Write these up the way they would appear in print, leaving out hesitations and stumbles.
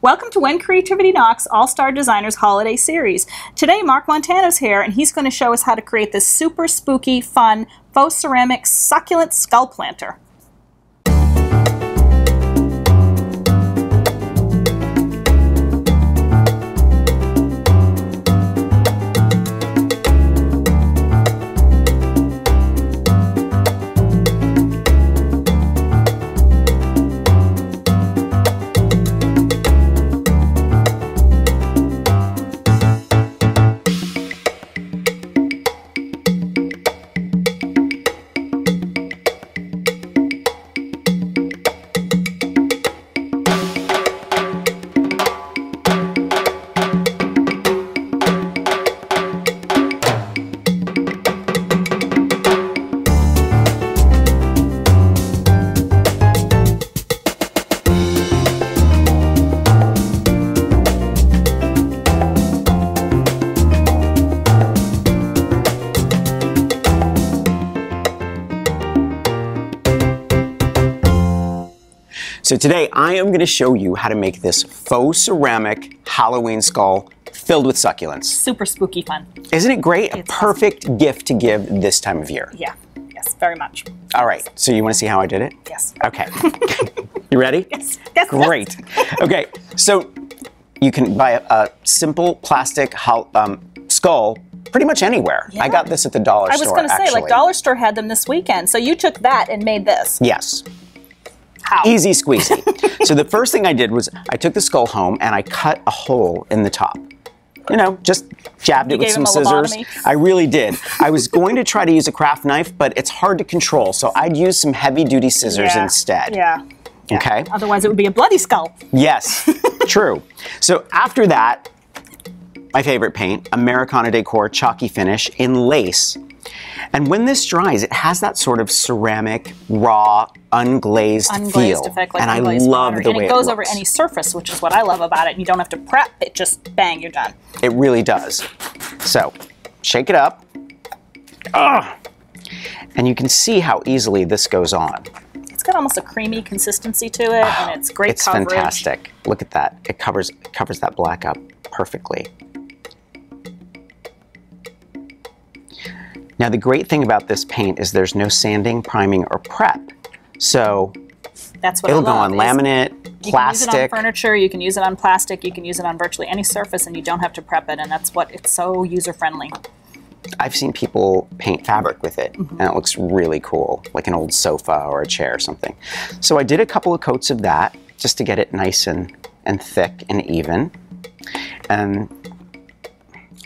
Welcome to When Creativity Knocks All-Star Designers Holiday Series. Today, Mark Montano's here, and he's going to show us how to create this super spooky, fun, faux ceramic succulent skull planter. So today I am going to show you how to make this faux ceramic Halloween skull filled with succulents. Super spooky fun. Isn't it great? It's a perfect gift to give this time of year. Yeah, yes, very much. All right, so you want to see how I did it? Yes. Okay. You ready? Yes. Yes. Great. Okay, so you can buy a simple plastic skull pretty much anywhere. Yeah. I got this at the dollar store, I was going to say, like Dollar Store had them this weekend, so you took that and made this. Yes. How? Easy squeezy. So the first thing I did was I took the skull home and I cut a hole in the top. You know, just jabbed it with some scissors. I really did. I was going to try to use a craft knife, but it's hard to control, so I'd use some heavy-duty scissors instead. Yeah. Okay? Otherwise it would be a bloody skull. Yes, true. So after that, my favorite paint, Americana Decor Chalky Finish in lace. And when this dries, it has that sort of ceramic, raw, unglazed feel. Effect, like and I love the way it looks. And it goes over any surface, which is what I love about it. And you don't have to prep, it just bang, you're done. It really does. So, shake it up. Ugh. And you can see how easily this goes on. It's got almost a creamy consistency to it, and it's great coverage. It's fantastic. Look at that. It covers that black up perfectly. Now the great thing about this paint is there's no sanding, priming, or prep. So that's what it'll go on laminate, plastic. You can use it on furniture, you can use it on plastic, you can use it on virtually any surface, and you don't have to prep it, and that's what it's so user-friendly. I've seen people paint fabric with it, and it looks really cool, like an old sofa or a chair or something. So I did a couple of coats of that just to get it nice and thick and even. And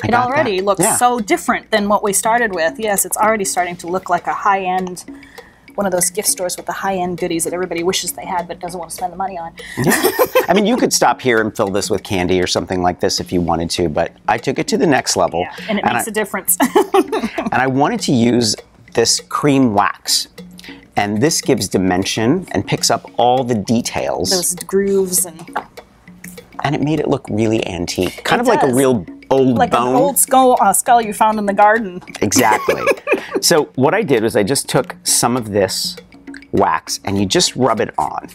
it already looks so different than what we started with. Yes, it's already starting to look like a high-end, one of those gift stores with the high-end goodies that everybody wishes they had but doesn't want to spend the money on. Yeah. I mean, you could stop here and fill this with candy or something like this if you wanted to, but I took it to the next level. Yeah, and it makes a difference. And I wanted to use this cream wax. And this gives dimension and picks up all the details. Those grooves and it made it look really antique. Kind of like a real old like bone. An old skull you found in the garden. Exactly. So what I did was I just took some of this wax and you just rub it on.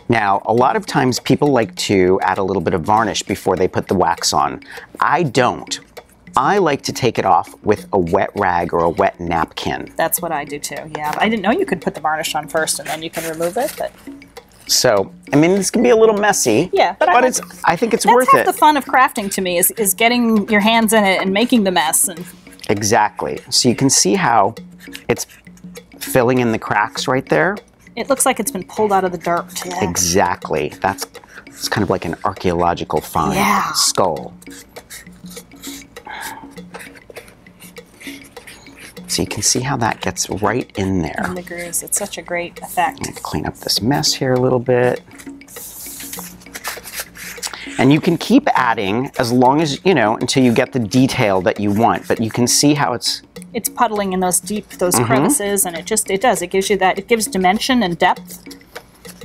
Now, a lot of times people like to add a little bit of varnish before they put the wax on. I don't. I like to take it off with a wet rag or a wet napkin. That's what I do too, yeah. I didn't know you could put the varnish on first and then you can remove it, but... So, I mean, this can be a little messy, but I think it's worth it. That's half the fun of crafting to me, is getting your hands in it and making the mess. And exactly. So you can see how it's filling in the cracks right there. It looks like it's been pulled out of the dirt. Yeah. Exactly. It's kind of like an archaeological find skull. So you can see how that gets right in there. In the grooves. It's such a great effect. Clean up this mess here a little bit. And you can keep adding as long as, you know, until you get the detail that you want. But you can see how it's puddling in those crevices, and it gives you that, it gives dimension and depth.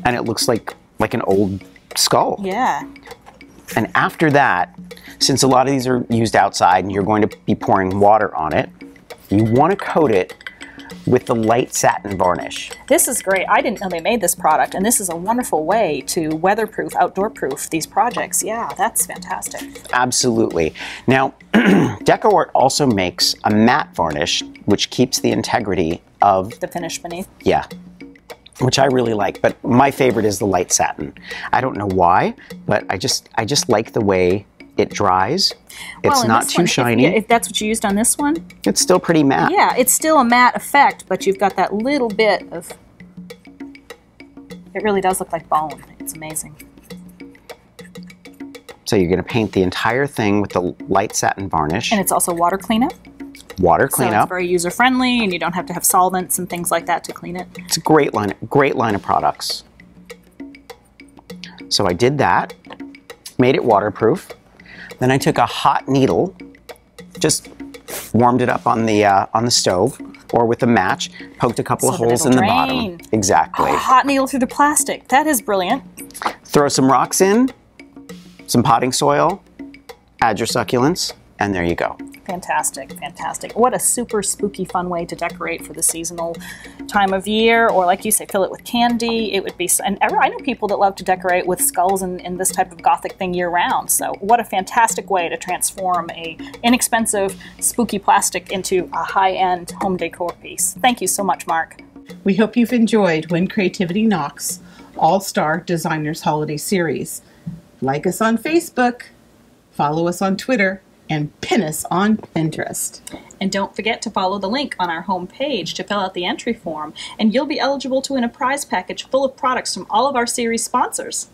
And it looks like an old skull. Yeah. And after that, since a lot of these are used outside and you're going to be pouring water on it, you want to coat it with the light satin varnish. This is great. I didn't know they made this product, and this is a wonderful way to weatherproof, outdoor-proof these projects. Yeah, that's fantastic. Absolutely. Now, DecoArt also makes a matte varnish, which keeps the integrity of the finish beneath. Yeah, which I really like, but my favorite is the light satin. I don't know why, but I just like the way it dries. It's not too shiny. If that's what you used on this one, it's still pretty matte. Yeah, it's still a matte effect, but you've got that little bit of, it really does look like bone. It's amazing. So you're going to paint the entire thing with the light satin varnish. And it's also water cleanup. Water cleanup. So it's very user-friendly, and you don't have to have solvents and things like that to clean it. It's a great line of products. So I did that, made it waterproof. Then I took a hot needle, just warmed it up on the stove or with a match, poked a couple of holes in the bottom. Exactly. A hot needle through the plastic. That is brilliant. Throw some rocks in, some potting soil, add your succulents, and there you go. Fantastic, fantastic. What a super spooky fun way to decorate for the seasonal time of year, or like you say, fill it with candy. It would be, and I know people that love to decorate with skulls and this type of gothic thing year round. So what a fantastic way to transform a inexpensive spooky plastic into a high-end home decor piece. Thank you so much, Mark. We hope you've enjoyed When Creativity Knocks All-Star Designers Holiday Series. Like us on Facebook, follow us on Twitter, and pin us on Pinterest. And don't forget to follow the link on our homepage to fill out the entry form, and you'll be eligible to win a prize package full of products from all of our series sponsors.